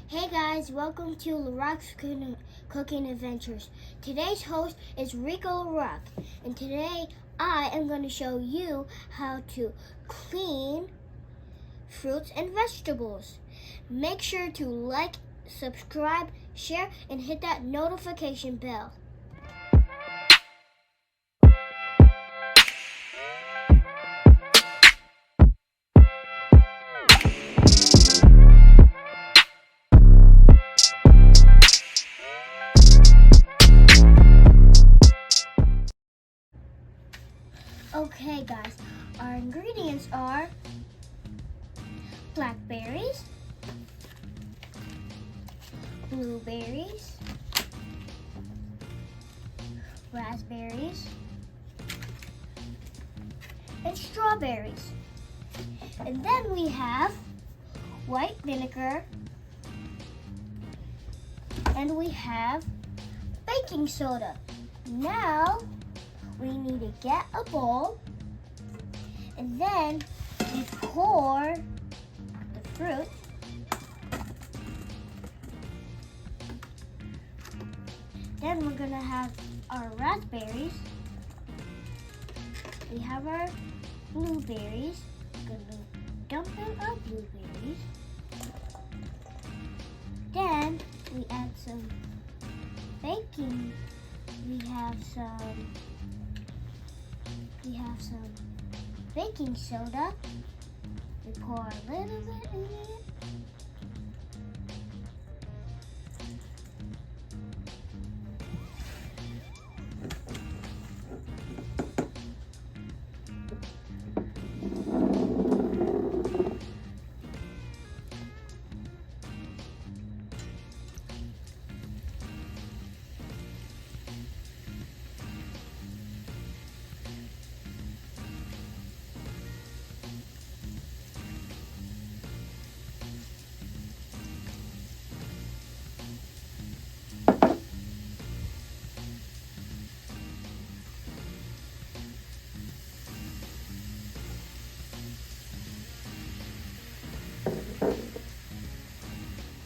Hey guys, welcome to Larockscooking Adventures. Today's host is Rico Larock, and today I am going to show you how to clean fruits and vegetables. Make sure to like, subscribe, share, and hit that notification bell. Okay guys, our ingredients are blackberries, blueberries, raspberries, and strawberries. And then we have white vinegar, and we have baking soda. Now we need to get a bowl, and then we pour the fruit. Then we're gonna have our raspberries. We have our blueberries. We're gonna dump in our blueberries. Then we add some baking. We have some baking soda. We pour a little bit in it.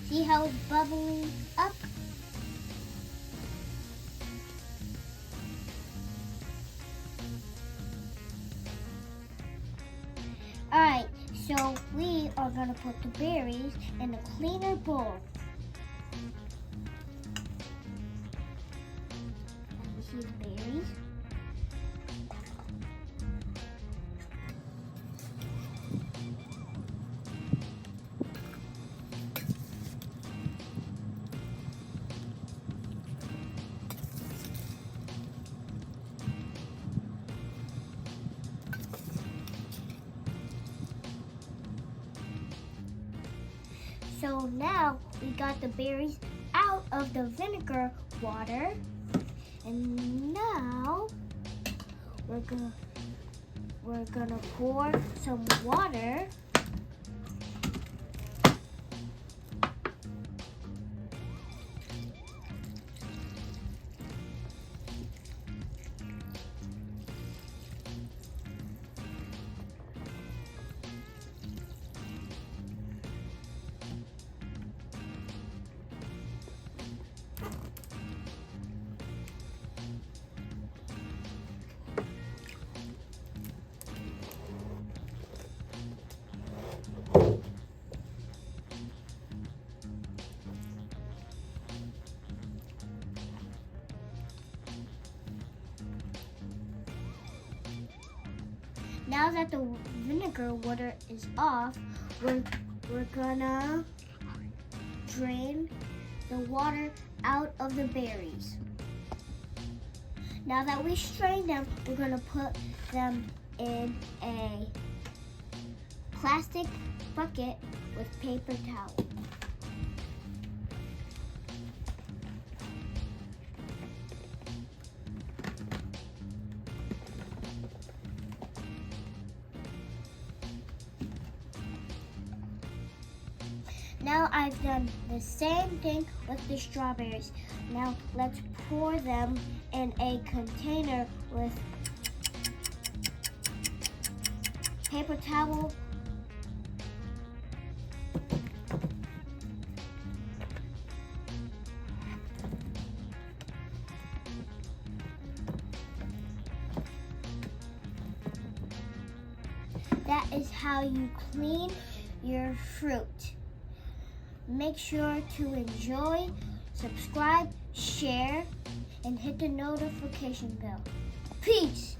See how it's bubbling up? Alright, so we are going to put the berries in a cleaner bowl. And you see the berries. So now we got the berries out of the vinegar water, and now we're gonna pour some water. Now that the vinegar water is off, we're gonna drain the water out of the berries. Now that we strained them, we're gonna put them in a plastic bucket with paper towel. Now I've done the same thing with the strawberries. Now let's pour them in a container with paper towel That is how you clean your fruit. Make sure to enjoy, subscribe, share, and hit the notification bell. Peace!